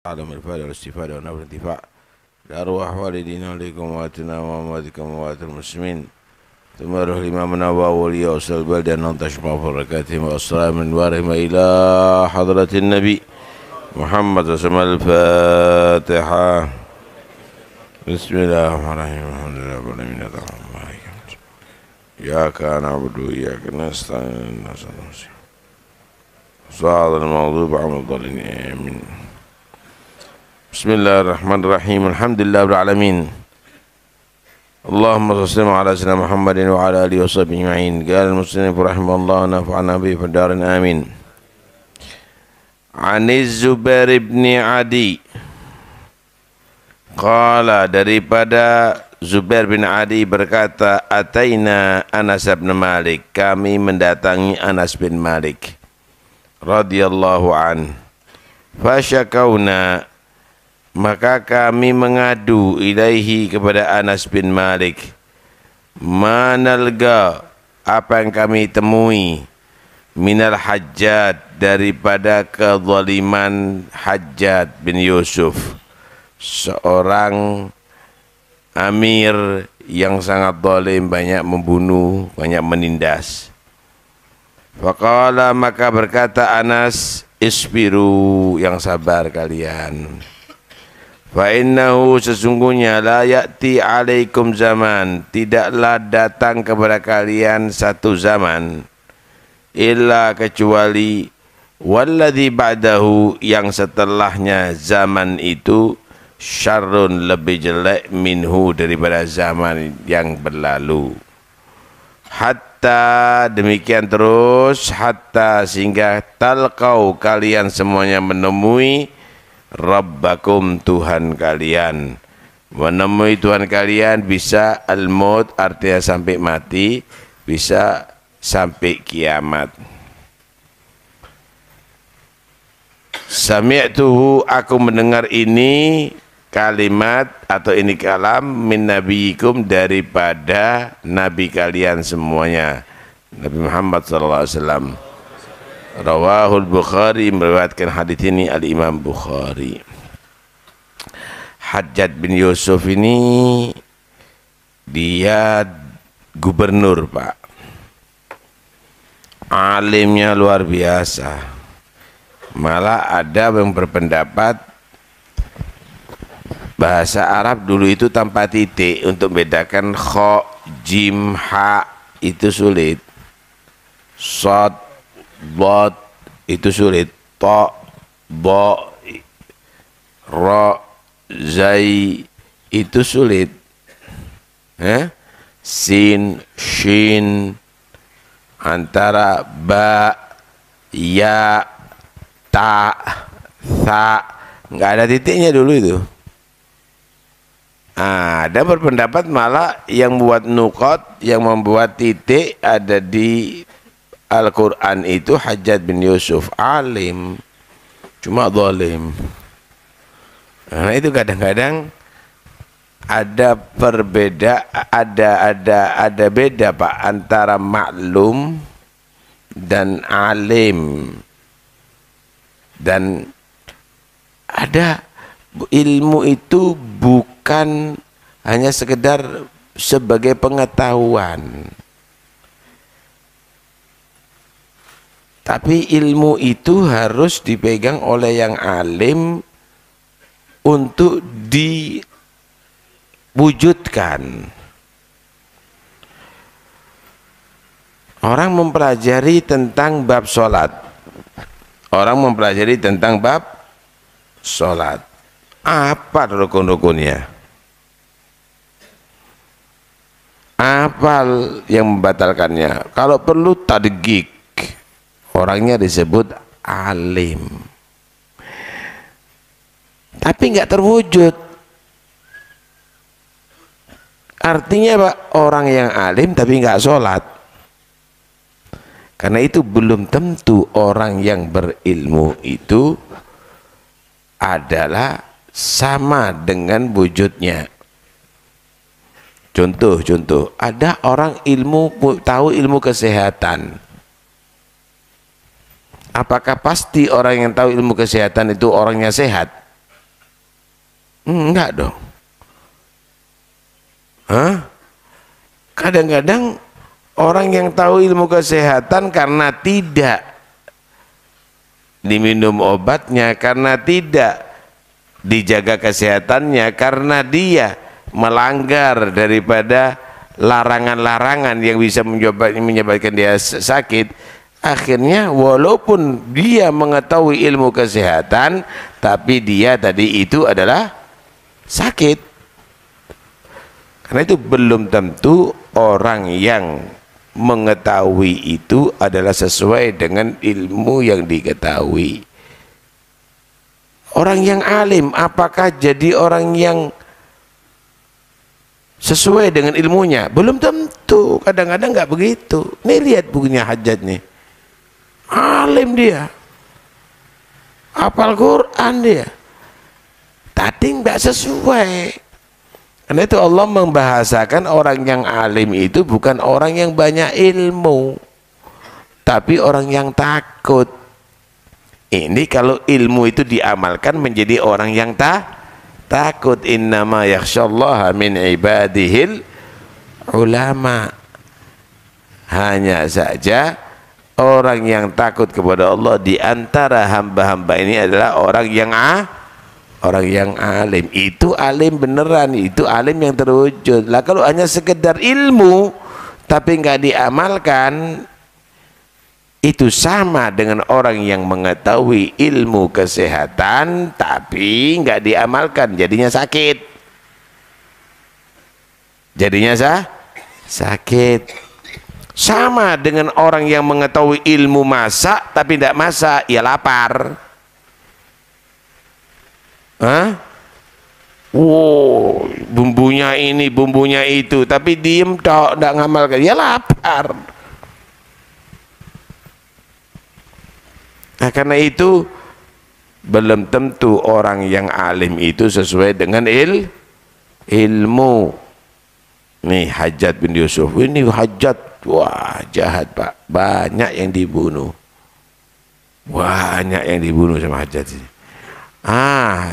عدم الفائدة والاستفادة ونفع الانتفاع لأرواح والدينا وليكم واتنا وأمواتكم وأموات المسلمين ثم روح الإمامنا وأولياء وأصل البلدة أن تشمع بركاتهم والسلام من وارهم إلى حضرة النبي محمد وسلم. الفاتحة. بسم الله الرحمن الرحيم. الحمد لله رب العالمين الرحمن الرحيم إياك نعبد وإياك نستعين صراط المغضوب عليهم ولا الضالين آمين. Bismillahirrahmanirrahim. Alhamdulillah rabbil alamin. Allahumma shalli ala sayyidina Muhammadin wa ala alihi washabbihi ajma'in. Qala al-muslim rahimallahu nafa'ana bi fadarin amin. Aniz Zubair ibn Adi. Qala, daripada Zubair bin Adi berkata, ataina Anas bin Malik, kami mendatangi Anas bin Malik radhiyallahu an. Fasyakauna, maka kami mengadu ilaihi kepada Anas bin Malik, manalga, apa yang kami temui, minal Hajjad, daripada kezaliman Hajjad bin Yusuf, seorang amir yang sangat zalim, banyak membunuh, banyak menindas. Faqala, maka berkata Anas, isbiru, yang sabar kalian. Fa innahu, sesungguhnya, la ya'ti alaikum zaman, tidaklah datang kepada kalian satu zaman, illa kecuali walladzi ba'dahu, yang setelahnya zaman itu, syarrun, lebih jelek, minhu, daripada zaman yang berlalu. Hatta, demikian terus, hatta, sehingga talqau, kalian semuanya menemui Rabbakum, Tuhan kalian. Menemui Tuhan kalian bisa al-maut, artinya sampai mati, bisa sampai kiamat. Sami'tuhu, aku mendengar ini kalimat atau ini kalam min nabiyikum, daripada nabi kalian semuanya, Nabi Muhammad SAW. Rawahul Bukhari, meriwayatkan hadis ini al-Imam Bukhari. Hajjad bin Yusuf ini dia gubernur, Pak. Alimnya luar biasa. Malah ada yang berpendapat bahasa Arab dulu itu tanpa titik, untuk membedakan kha, jim, ha itu sulit. Shad, bot itu sulit. Ta, ba, ra, zai itu sulit. Sin, shin, antara ba, ya, ta, tha, nggak ada titiknya dulu itu. Ada berpendapat malah yang buat nukot, yang membuat titik ada di Al-Quran itu Hajjad bin Yusuf, alim, cuma zalim. Nah itu kadang-kadang ada ada beda, Pak, antara maklum dan alim. Dan ada ilmu itu bukan hanya sekedar sebagai pengetahuan, tapi ilmu itu harus dipegang oleh yang alim untuk diwujudkan. Orang mempelajari tentang bab sholat, orang mempelajari tentang bab sholat, apa rukun-rukunnya, apa yang membatalkannya. Kalau perlu tadqiq, orangnya disebut alim, tapi nggak terwujud. Artinya Pak, orang yang alim tapi nggak sholat. Karena itu belum tentu orang yang berilmu itu adalah sama dengan wujudnya. Contoh, ada orang tahu ilmu kesehatan, Apakah pasti orang yang tahu ilmu kesehatan itu orangnya sehat? Enggak dong. Hah? Kadang-kadang orang yang tahu ilmu kesehatan karena tidak diminum obatnya, karena tidak dijaga kesehatannya, karena dia melanggar daripada larangan-larangan yang bisa menyebabkan dia sakit, akhirnya walaupun dia mengetahui ilmu kesehatan tapi dia tadi itu adalah sakit. Karena itu belum tentu orang yang mengetahui itu adalah sesuai dengan ilmu yang diketahui. Orang yang alim apakah jadi orang yang sesuai dengan ilmunya? Belum tentu. Kadang-kadang nggak begitu. Nih lihat bukunya Hajjaj nih, alim dia, hafal Quran dia, tapi nggak sesuai. Karena itu Allah membahasakan orang yang alim itu bukan orang yang banyak ilmu, tapi orang yang takut. Ini kalau ilmu itu diamalkan menjadi orang yang takut. Innama yakhsyallaha min ibadihil ulama. Hanya saja orang yang takut kepada Allah di antara hamba-hamba ini adalah orang yang alim. Itu alim beneran, itu alim yang terwujud. Lah kalau hanya sekedar ilmu tapi nggak diamalkan, itu sama dengan orang yang mengetahui ilmu kesehatan tapi nggak diamalkan, jadinya sakit. Jadinya sakit. Sama dengan orang yang mengetahui ilmu masak tapi tidak masak, ya lapar. Hah? Wow, bumbunya ini, bumbunya itu, tapi diem tok, tidak ngamalkan, ya lapar. Nah, karena itu belum tentu orang yang alim itu sesuai dengan ilmu. Nih Hajjaj bin Yusuf, ini Hajjaj, wah jahat Pak, banyak yang dibunuh, banyak yang dibunuh sama Hajjaj ini.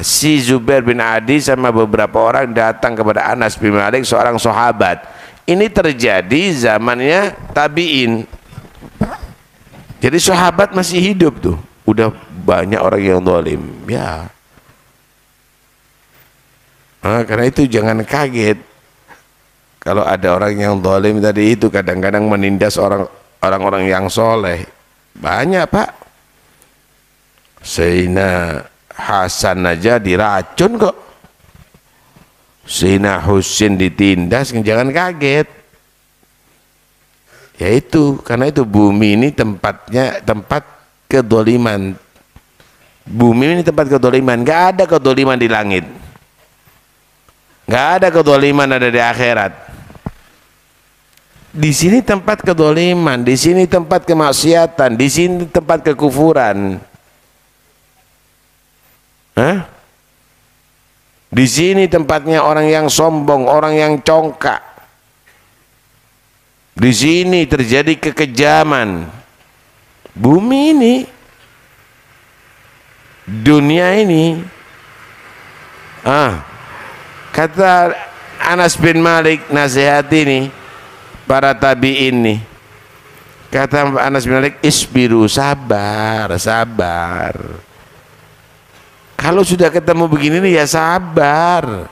Si Zubair bin Adi sama beberapa orang datang kepada Anas bin Malik, seorang sahabat. Ini terjadi zamannya tabi'in. Jadi sahabat masih hidup tuh, udah banyak orang yang zalim. Ya. Karena itu jangan kaget kalau ada orang yang zalim tadi itu kadang-kadang menindas orang-orang yang soleh. Banyak Pak. Sayyidina Hasan aja diracun kok. Sayyidina Husin ditindas, jangan kaget. Ya itu, karena itu bumi ini tempat kedoliman. Bumi ini tempat kedoliman. Gak ada kedoliman di langit, gak ada kedoliman ada di akhirat. Di sini tempat kedoliman, di sini tempat kemaksiatan, di sini tempat kekufuran. Di sini tempatnya orang yang sombong, orang yang congkak. Di sini terjadi kekejaman. Bumi ini, dunia ini. Kata Anas bin Malik nasihat ini para tabi'in nih. Kata Anas bin Malik, isbiru, sabar, sabar. Kalau sudah ketemu begini nih ya sabar.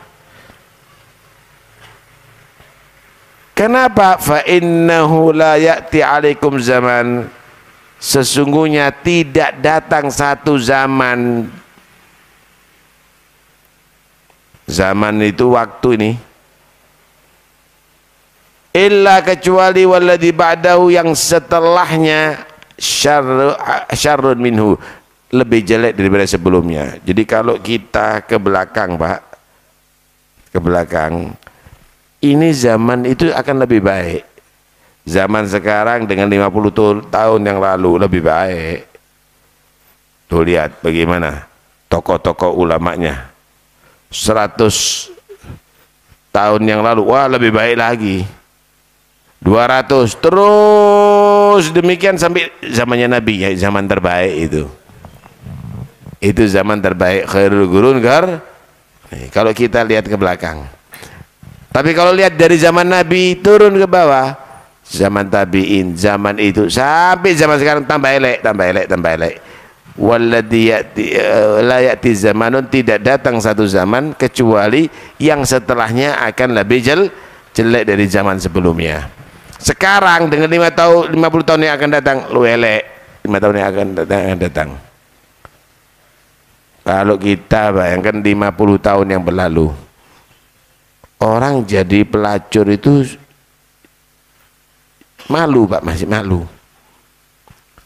Kenapa? Fa innahu la ya'ti 'alaikum zaman. Sesungguhnya tidak datang satu zaman. Zaman itu waktu ini. Illa kecuali walladzi ba'dahu, yang setelahnya syarrun minhu, lebih jelek daripada sebelumnya. Jadi kalau kita ke belakang Pak, ke belakang, ini zaman itu akan lebih baik. Zaman sekarang dengan 50 tahun yang lalu lebih baik. Tuh lihat bagaimana tokoh-tokoh ulamanya. 100 tahun yang lalu, wah lebih baik lagi. 200, terus demikian sampai zamannya Nabi, ya zaman terbaik itu. Itu zaman terbaik, khairul qurun Kalau kita lihat ke belakang. Tapi kalau lihat dari zaman Nabi turun ke bawah, zaman tabi'in, zaman itu sampai zaman sekarang tambah elek, tambah elek, tambah elek. Walladhi la ya'ti zamanun, tidak datang satu zaman kecuali yang setelahnya akan lebih jelek dari zaman sebelumnya. Sekarang dengan 50 tahun yang akan datang lu elek, 5 tahun yang akan datang. Kalau kita bayangkan 50 tahun yang berlalu, orang jadi pelacur itu malu Pak, masih malu.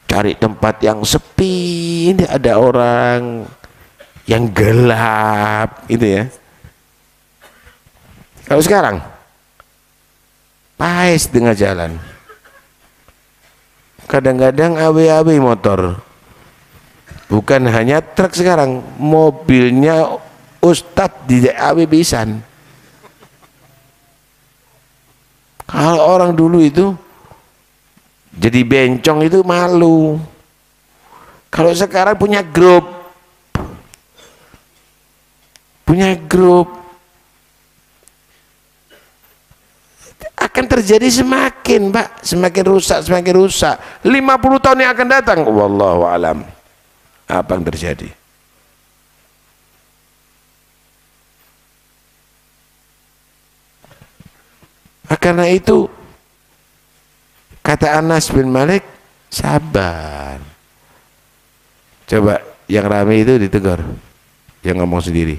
Cari tempat yang sepi, ini ada orang yang gelap gitu ya. Kalau sekarang paes tengah jalan, kadang-kadang awe-awe motor, bukan hanya truk, sekarang mobilnya ustadz di awe pisan. Kalau orang dulu itu jadi bencong itu malu. Kalau sekarang punya grup akan terjadi semakin Pak, semakin rusak. 50 tahun yang akan datang, wallahu alam apa yang terjadi. Karena itu kata Anas bin Malik, sabar. Coba yang ramai itu ditegur, yang ngomong sendiri.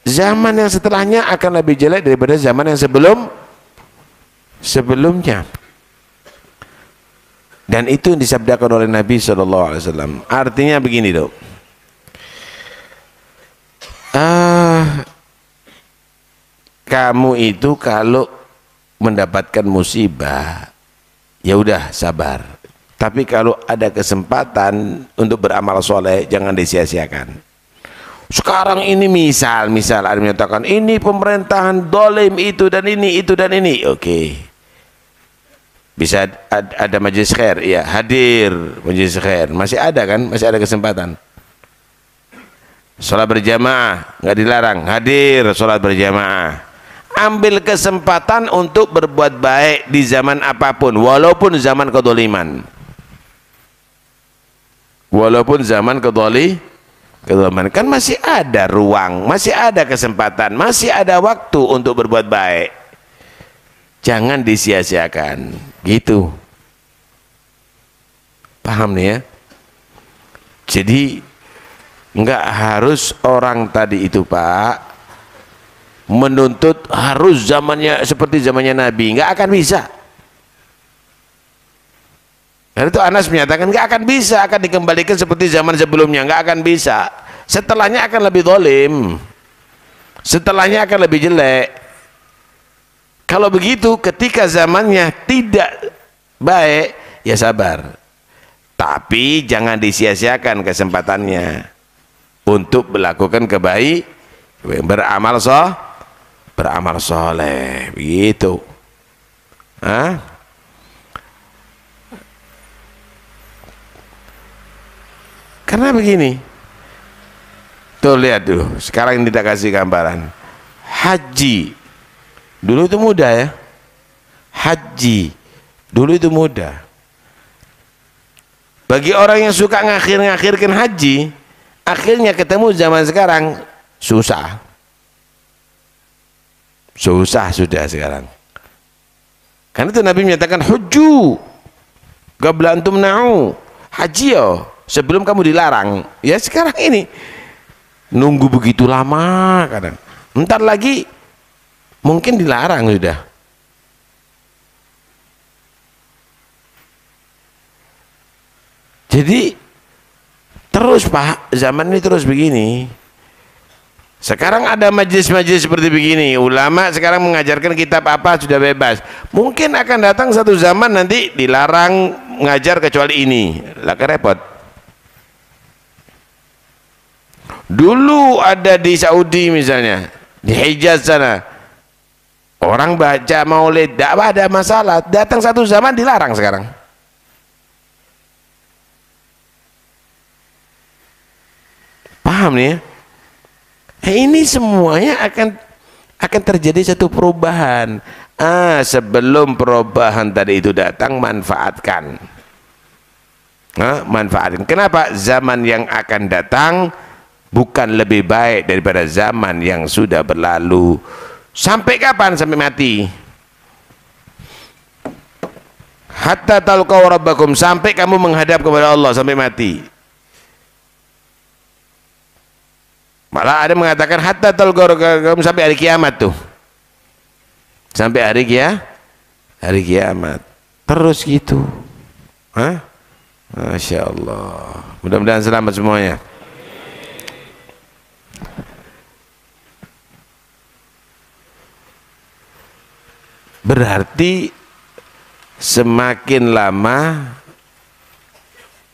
Zaman yang setelahnya akan lebih jelek daripada zaman yang sebelumnya. Dan itu yang disabdakan oleh Nabi SAW. Artinya begini dok. Kamu itu kalau mendapatkan musibah, ya udah sabar. Tapi kalau ada kesempatan untuk beramal soleh, jangan disia-siakan. Sekarang ini misal ada yang menyatakan ini pemerintahan dolim itu dan ini, oke. Bisa ada majelis khair, ya hadir majelis khair, masih ada kan, masih ada kesempatan. Sholat berjamaah nggak dilarang, hadir sholat berjamaah. Ambil kesempatan untuk berbuat baik di zaman apapun, walaupun zaman kedoliman, kan masih ada ruang, masih ada kesempatan, masih ada waktu untuk berbuat baik. Jangan disia-siakan, gitu. Paham nih ya? Jadi enggak harus orang tadi itu Pak menuntut harus zamannya seperti zamannya Nabi, enggak akan bisa. Dan itu Anas menyatakan enggak akan bisa, akan dikembalikan seperti zaman sebelumnya, enggak akan bisa. Setelahnya akan lebih zalim, setelahnya akan lebih jelek. Kalau begitu ketika zamannya tidak baik, ya sabar. Tapi jangan disia-siakan kesempatannya untuk melakukan kebaikan, beramal soleh, begitu. Karena begini, tuh lihat dulu, sekarang ini tidak kasih gambaran. Haji dulu itu mudah ya, haji dulu itu mudah. Bagi orang yang suka ngakhirkan haji, akhirnya ketemu zaman sekarang susah sudah sekarang. Karena itu Nabi menyatakan hujju qabla an tumna'u, haji yo sebelum kamu dilarang. Ya sekarang ini nunggu begitu lama, kadang entar lagi mungkin dilarang sudah. Jadi terus Pak, zaman ini terus begini. Sekarang ada majelis-majelis seperti begini, ulama sekarang mengajarkan kitab apa sudah bebas. Mungkin akan datang satu zaman nanti dilarang mengajar kecuali ini, lah repot. Dulu ada di Saudi misalnya, di Hijaz sana, orang baca maulid, tidak ada masalah. Datang satu zaman dilarang sekarang. Paham nih ya? Ini semuanya akan terjadi satu perubahan. Sebelum perubahan tadi itu datang, manfaatkan. Manfaatkan. Kenapa? Zaman yang akan datang bukan lebih baik daripada zaman yang sudah berlalu. Sampai kapan? Sampai mati. Hatta talqaw rabbakum, sampai kamu menghadap kepada Allah, sampai mati. Malah ada mengatakan hatta talqaw rabbakum, sampai hari kiamat tuh. Sampai hari kiamat. Terus gitu. Masya Allah. Mudah-mudahan selamat semuanya. Berarti semakin lama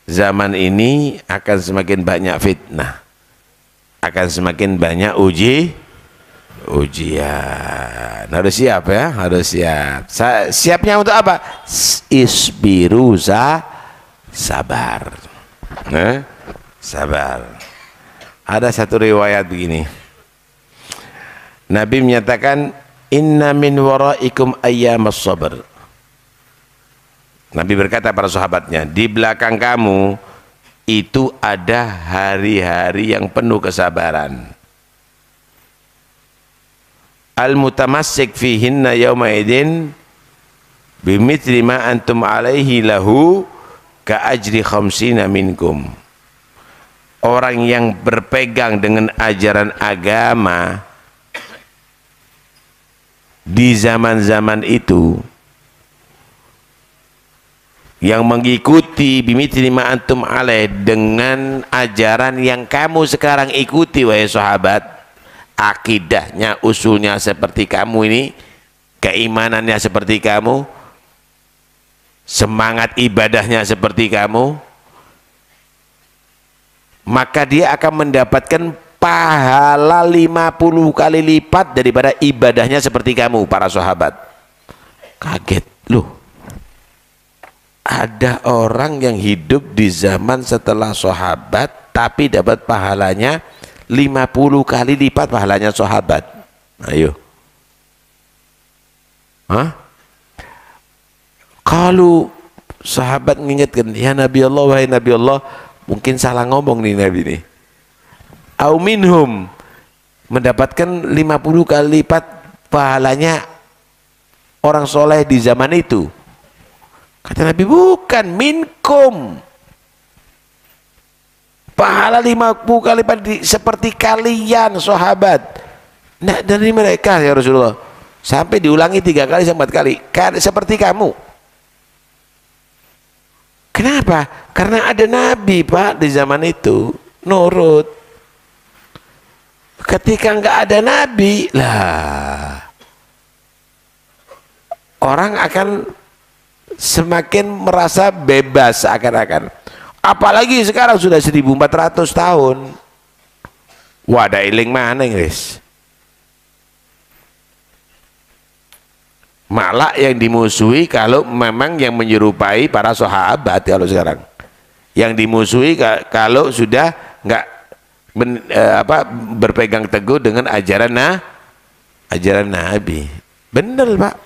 zaman ini akan semakin banyak fitnah, akan semakin banyak ujian. Harus siap ya, harus siap. Siapnya untuk apa? Isbiru, sabar. Sabar. Ada satu riwayat begini, Nabi menyatakan, inna min waraikum ayyamas sabr. Nabi berkata para sahabatnya, di belakang kamu itu ada hari-hari yang penuh kesabaran. Al-mutamassik fihinna yawma idin bimithli ma antum alaihi lahu ka ajri khamsina minkum. Orang yang berpegang dengan ajaran agama di zaman-zaman itu, yang mengikuti bimithli ma antum alaih, dengan ajaran yang kamu sekarang ikuti wahai sahabat, akidahnya, usulnya seperti kamu ini, keimanannya seperti kamu, semangat ibadahnya seperti kamu, maka dia akan mendapatkan pahala 50 kali lipat daripada ibadahnya seperti kamu, para sahabat. Kaget loh, ada orang yang hidup di zaman setelah sahabat tapi dapat pahalanya 50 kali lipat pahalanya sahabat. Ayo. Kalau sahabat mengingatkan, ya Nabi Allah, wahai Nabi Allah, mungkin salah ngomong nih Nabi nih. Au minhum, mendapatkan 50 kali lipat pahalanya orang soleh di zaman itu. Kata Nabi, bukan, minkum, pahala 50 kali lipat seperti kalian sahabat. Nah, dari mereka ya Rasulullah, sampai diulangi 3 kali sampai 4 kali, seperti kamu. Kenapa? Karena ada Nabi Pak di zaman itu, nurut. Ketika nggak ada Nabi, lah orang akan semakin merasa bebas seakan-akan. Apalagi sekarang sudah 1400 tahun. Wah, ada iling mana guys? Malah yang dimusuhi kalau memang yang menyerupai para sahabat. Kalau sekarang yang dimusuhi kalau sudah nggak berpegang teguh dengan ajaran Nabi. Bener Pak.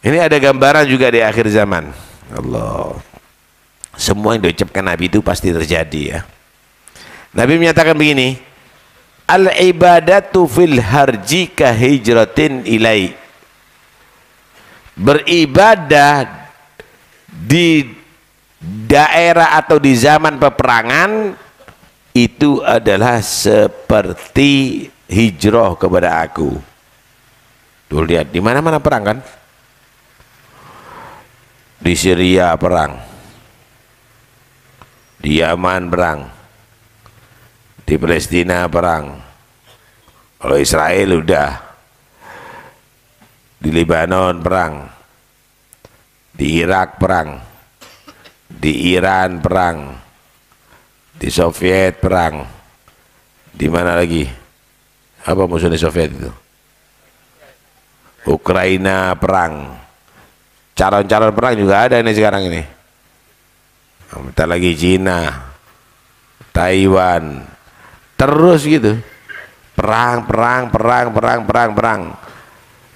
Ini ada gambaran juga di akhir zaman. Allah, semua yang diucapkan Nabi itu pasti terjadi ya. Nabi menyatakan begini, al ibadatu fil harji ka hijratin ilai. Beribadah di daerah atau di zaman peperangan itu adalah seperti hijrah kepada aku. Tuh lihat, di mana-mana perang kan? Di Syria perang, di Yaman perang, di Palestina perang, kalau Israel udah, di Lebanon perang, di Irak perang, di Iran perang, di Soviet perang, di mana lagi? Apa musuhnya Soviet itu? Ukraina perang, calon-calon perang juga ada ini sekarang ini. Bentar lagi Cina, Taiwan, terus gitu. Perang.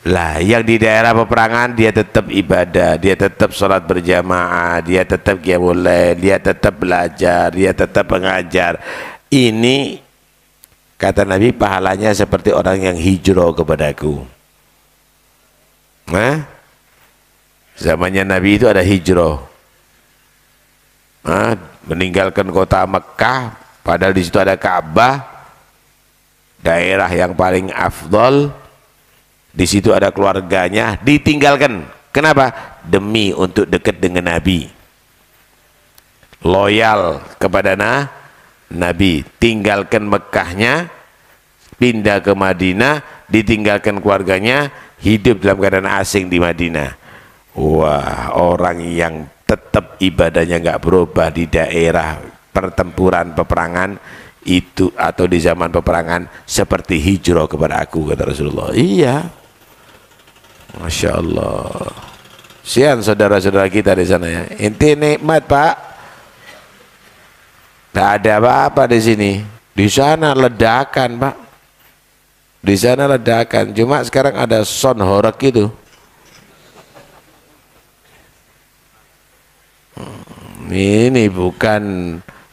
Lah, yang di daerah peperangan dia tetap ibadah, dia tetap sholat berjamaah, dia tetap qiyamul lail, dia tetap belajar, dia tetap mengajar. Ini kata Nabi pahalanya seperti orang yang hijrah kepadaku. Nah, zamannya Nabi itu ada hijrah. Nah, meninggalkan kota Mekah, padahal di situ ada Ka'bah, daerah yang paling afdol. Di situ ada keluarganya, ditinggalkan. Kenapa? Demi untuk dekat dengan Nabi. Loyal kepada Nabi. Tinggalkan Mekahnya, pindah ke Madinah, ditinggalkan keluarganya, hidup dalam keadaan asing di Madinah. Wah, orang yang tetap ibadahnya nggak berubah di daerah pertempuran peperangan itu atau di zaman peperangan seperti hijrah kepada aku, kata Rasulullah. Iya. Masya Allah. Sian saudara-saudara kita di sana ya. Inti nikmat Pak. Tidak ada apa-apa di sini. Di sana ledakan Pak. Di sana ledakan. Cuma sekarang ada sound horek itu. Ini bukan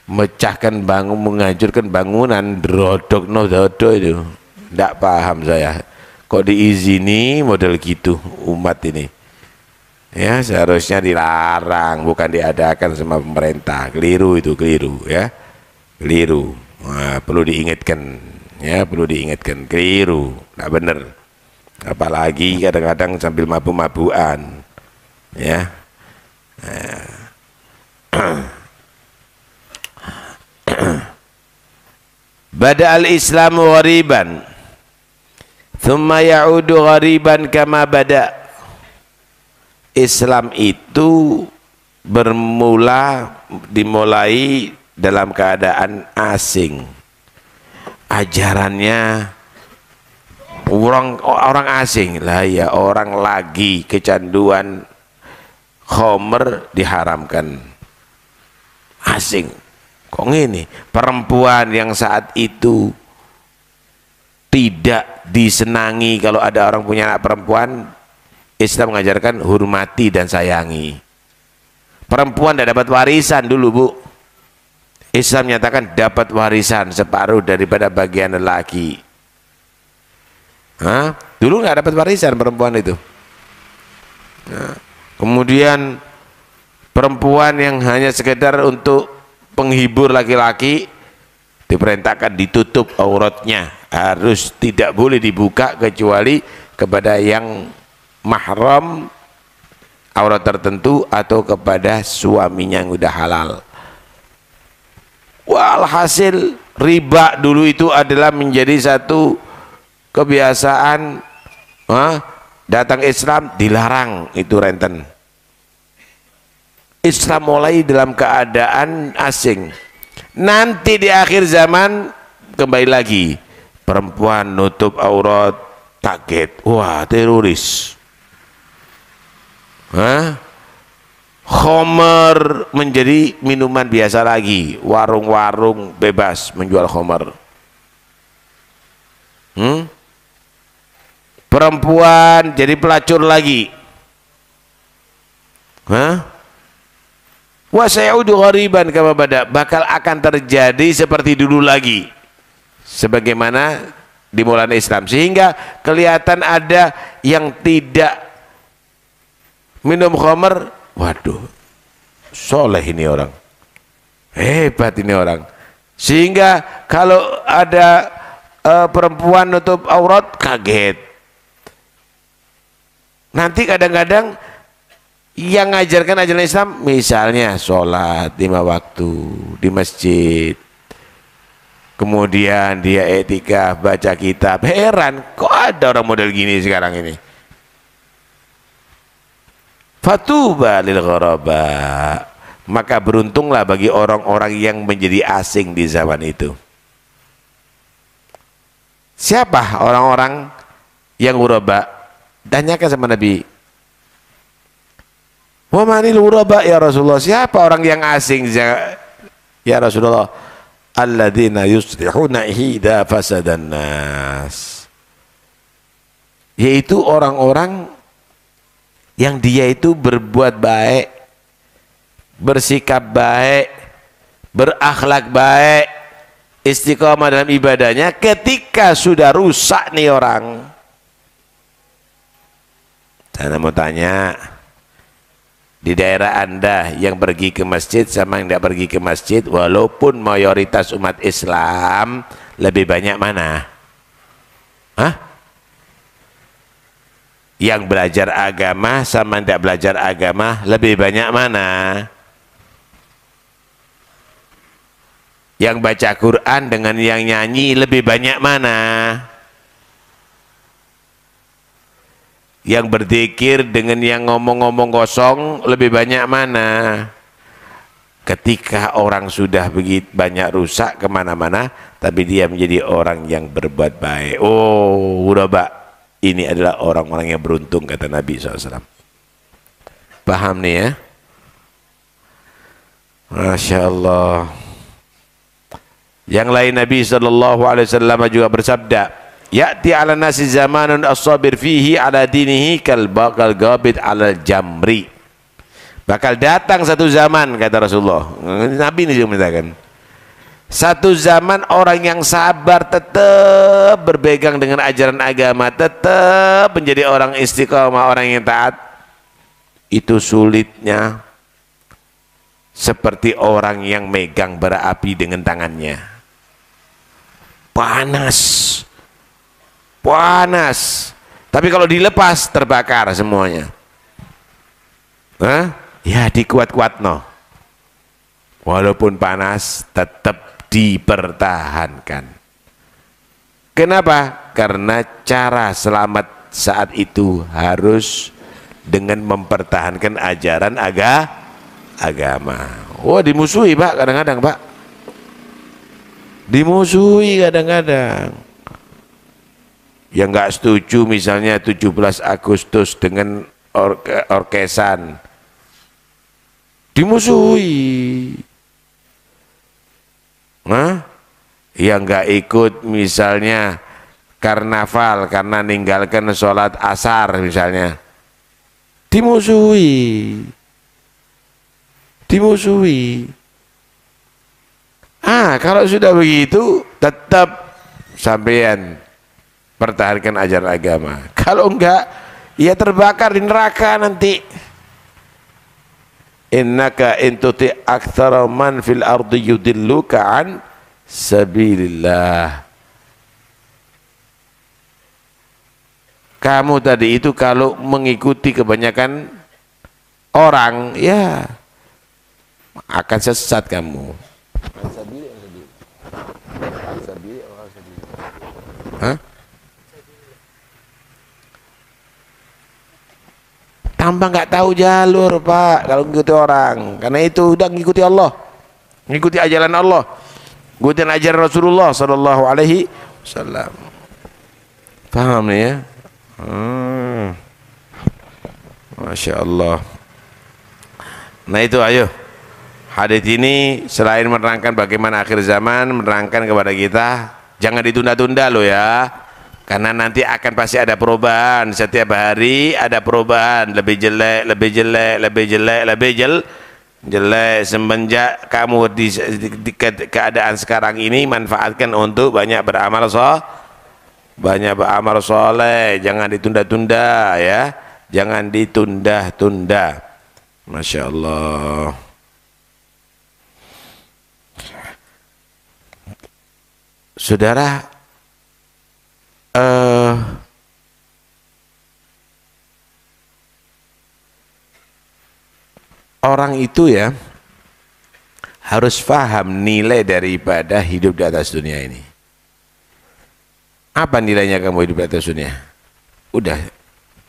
mecahkan bangun, menghancurkan bangunan, drodok no dodo itu. Tidak paham saya. Kok diizini model gitu umat ini? Ya, seharusnya dilarang, bukan diadakan sama pemerintah. Keliru itu, keliru ya. Keliru. Nah, perlu diingatkan ya, perlu diingatkan. Keliru, tidak benar. Apalagi kadang-kadang sambil mabuk-mabukan ya. Bada al-Islamu ghariban thumma ya'udu ghariban kama bada. Islam itu dimulai dalam keadaan asing. Ajarannya orang asing lah ya, orang lagi kecanduan khamr diharamkan. Asing. Kok ini perempuan yang saat itu tidak disenangi, kalau ada orang punya anak perempuan, Islam mengajarkan hormati dan sayangi. Perempuan tidak dapat warisan dulu Bu. Islam menyatakan dapat warisan separuh daripada bagian lelaki. Hah? Dulu nggak dapat warisan perempuan itu. Nah, kemudian perempuan yang hanya sekedar untuk penghibur laki-laki diperintahkan ditutup auratnya, harus tidak boleh dibuka kecuali kepada yang mahram aurat tertentu atau kepada suaminya yang udah halal. Walhasil riba dulu itu adalah menjadi satu kebiasaan. Datang Islam dilarang itu renten. Islam mulai dalam keadaan asing. Nanti di akhir zaman kembali lagi, perempuan nutup aurat, kaget, wah teroris. Khamr menjadi minuman biasa lagi, warung-warung bebas menjual khamr. Perempuan jadi pelacur lagi. Wa sayaudu ghariban kama bada, bakal akan terjadi seperti dulu lagi sebagaimana dimulai Islam, sehingga kelihatan ada yang tidak minum khamr, waduh soleh ini orang, hebat ini orang, sehingga kalau ada perempuan nutup aurat kaget. Nanti kadang-kadang yang ngajarkan ajaran Islam misalnya sholat 5 waktu di masjid, kemudian dia etikaf, baca kitab. Heran kok ada orang model gini sekarang ini. Fatuba lil ghuraba, maka beruntunglah bagi orang-orang yang menjadi asing di zaman itu. Siapa orang-orang yang ghuraba? Tanyakan sama Nabi. Wa manil ghuraba ya Rasulullah, siapa orang yang asing ya Rasulullah? Alladzina yuslihuna hida fasadan nas, yaitu orang-orang yang dia itu berbuat baik, bersikap baik, berakhlak baik, istiqomah dalam ibadahnya, ketika sudah rusak nih orang. Saya mau tanya, di daerah Anda yang pergi ke masjid sama yang tidak pergi ke masjid, walaupun mayoritas umat Islam, lebih banyak mana? Hah? Yang belajar agama sama tidak belajar agama, lebih banyak mana? Yang baca Quran dengan yang nyanyi, lebih banyak mana? Yang berzikir dengan yang ngomong-ngomong kosong, lebih banyak mana? Ketika orang sudah begitu banyak rusak kemana-mana, tapi dia menjadi orang yang berbuat baik. Oh, ghuraba, ini adalah orang-orang yang beruntung, kata Nabi SAW. Paham nih ya? Masya Allah. Yang lain Nabi SAW juga bersabda, ya'ti ala nasi zamanun as-sabir fihi ala dinihi kal bakal gabit ala jamri. Bakal datang satu zaman, kata Rasulullah. Nabi ini juga mengatakan, satu zaman orang yang sabar tetap berpegang dengan ajaran agama, tetap menjadi orang istiqomah, orang yang taat, itu sulitnya seperti orang yang megang bara api dengan tangannya. Panas, panas, tapi kalau dilepas terbakar semuanya. Hah? Ya dikuat-kuat no, walaupun panas tetap dipertahankan. Kenapa? Karena cara selamat saat itu harus dengan mempertahankan ajaran agama. Oh, dimusuhi Pak kadang-kadang Pak, dimusuhi kadang-kadang. Yang nggak setuju misalnya 17 Agustus dengan orkesan, dimusuhi. Nah, yang nggak ikut misalnya karnaval karena ninggalkan sholat asar misalnya, dimusuhi, dimusuhi. Kalau sudah begitu tetap sampean pertahankan ajaran agama. Kalau enggak, ya terbakar di neraka nanti. Innaka intuti aktsara man fil ardi yudilluka an sabilillah. Kamu tadi itu kalau mengikuti kebanyakan orang, ya akan sesat kamu. Hah? Tambah nggak tahu jalur Pak kalau ngikuti orang. Karena itu udah ngikuti Allah, ngikuti ajaran Allah, ngikuti ajaran Rasulullah Sallallahu Alaihi Wasallam. Paham nih ya? Masya Allah. Nah itu, ayo, hadits ini selain menerangkan bagaimana akhir zaman, menerangkan kepada kita jangan ditunda-tunda loh ya. Karena nanti akan pasti ada perubahan, setiap hari ada perubahan, lebih jelek, lebih jelek, lebih jelek, lebih jelek. Semenjak kamu di keadaan sekarang ini, manfaatkan untuk banyak beramal soleh, jangan ditunda-tunda ya, jangan ditunda-tunda. Masya Allah. Saudara, orang itu ya harus paham nilai daripada hidup di atas dunia ini. Apa nilainya kamu hidup di atas dunia? Udah,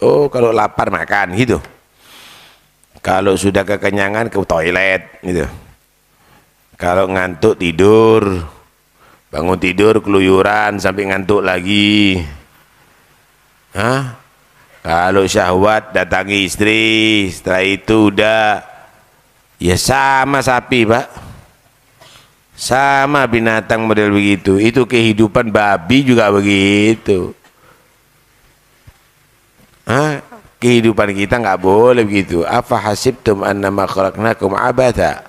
oh kalau lapar makan gitu, kalau sudah kekenyangan ke toilet gitu, kalau ngantuk tidur, bangun tidur keluyuran sampai ngantuk lagi. Kalau syahwat datangi istri, setelah itu udah ya sama sapi Pak, sama binatang model begitu. Itu kehidupan babi juga begitu. Kehidupan kita nggak boleh begitu. Afa hasibtum annama khalaqnakum abatha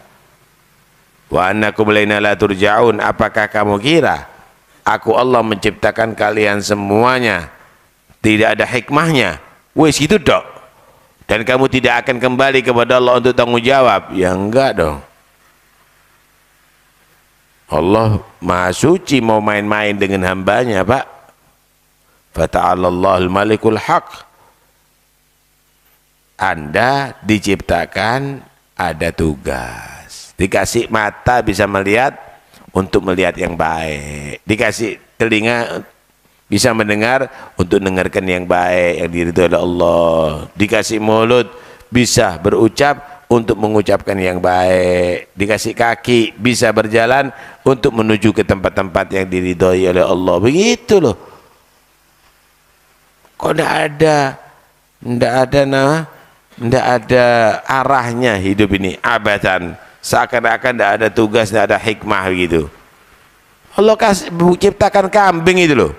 wa annakum ilaina la turja'un. Apakah kamu kira aku Allah menciptakan kalian semuanya tidak ada hikmahnya? Wes itu dok. Dan kamu tidak akan kembali kepada Allah untuk tanggung jawab? Ya enggak dong. Allah Maha Suci, mau main-main dengan hambanya Pak. Fata'alallahul malikul haq. Anda diciptakan ada tugas. Dikasih mata bisa melihat untuk melihat yang baik. Dikasih telinga bisa mendengar untuk dengarkan yang baik yang diridhoi oleh Allah. Dikasih mulut bisa berucap untuk mengucapkan yang baik. Dikasih kaki bisa berjalan untuk menuju ke tempat-tempat yang diridhoi oleh Allah. Begitu loh. Kok ndak ada arahnya hidup ini, abadan, seakan-akan ndak ada tugas, ndak ada hikmah gitu. Allah ciptakan kambing itu loh.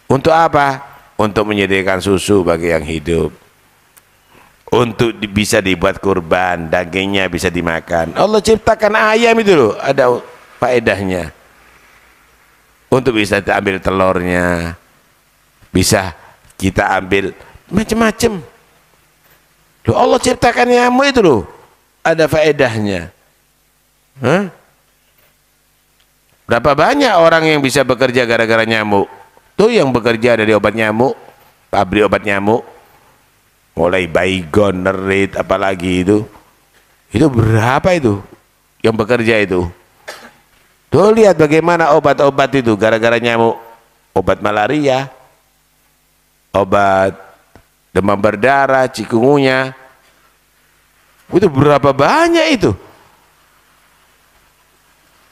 Untuk apa? Untuk menyediakan susu bagi yang hidup. Untuk bisa dibuat kurban, dagingnya bisa dimakan. Allah ciptakan ayam itu loh, ada faedahnya. Untuk bisa diambil telurnya, bisa kita ambil macam-macam. Loh, Allah ciptakan nyamuk itu loh, ada faedahnya. Berapa banyak orang yang bisa bekerja gara-gara nyamuk? Tuh yang bekerja dari obat nyamuk, pabrik obat nyamuk, mulai Baygon, Nerit, apalagi itu berapa itu yang bekerja itu? Tuh lihat bagaimana obat-obat itu gara-gara nyamuk, obat malaria, obat demam berdarah, cikungunya, itu berapa banyak itu?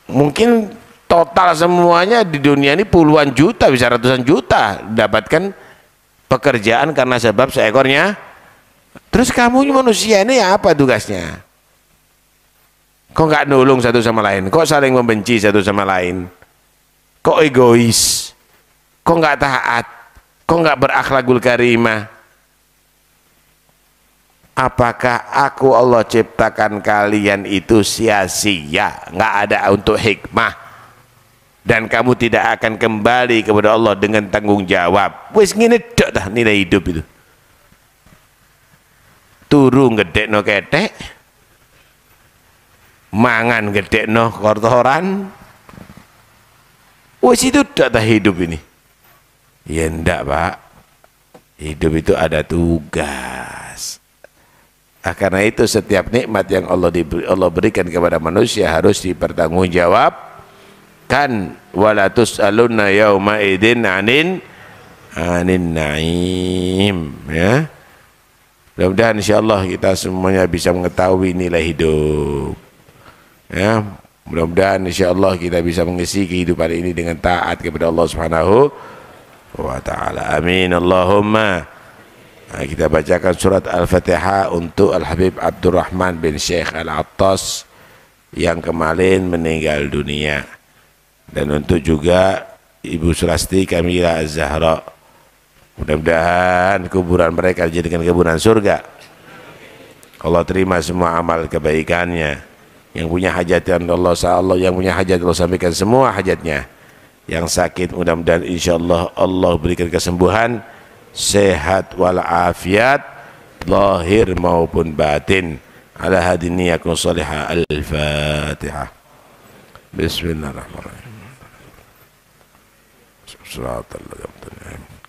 Mungkin total semuanya di dunia ini puluhan juta, bisa ratusan juta dapatkan pekerjaan karena sebab seekornya. Terus kamu manusia ini apa tugasnya? Kok nggak nolong satu sama lain? Kok saling membenci satu sama lain? Kok egois? Kok nggak taat? Kok nggak berakhlakul karimah? Apakah aku Allah ciptakan kalian itu sia-sia, nggak ada untuk hikmah, dan kamu tidak akan kembali kepada Allah dengan tanggung jawab? Wis ngene dok dah nilai hidup itu. Turu ngedekno ketek, mangan ngedekno kotoran. Wis itu dok dah hidup ini. Ya ndak Pak, hidup itu ada tugas. Karena itu setiap nikmat yang Allah berikan kepada manusia harus dipertanggungjawabkan. Wala tus'alunna yauma idzin anin naim, ya. Mudah-mudahan insyaallah kita semuanya bisa mengetahui nilai hidup, ya. Mudah-mudahan insyaallah kita bisa mengisi kehidupan ini dengan taat kepada Allah Subhanahu wa taala. Amin Allahumma. Kita bacakan surat Al-Fatihah untuk Al-Habib Abdurrahman bin Syekh Al-Attas yang kemarin meninggal dunia, dan untuk juga Ibu Sulasti Kamila Az-Zahra. Mudah-mudahan kuburan mereka dijadikan kuburan surga. Allah terima semua amal kebaikannya. Yang punya hajat Allah yang punya hajat Allah sampaikan semua hajatnya. Yang sakit mudah-mudahan insyaallah Allah berikan kesembuhan, sehat walafiat lahir maupun batin. Ala hadini yakun salihah. Al-Fatihah. Bismillahirrahmanirrahim. Shiratal ladzina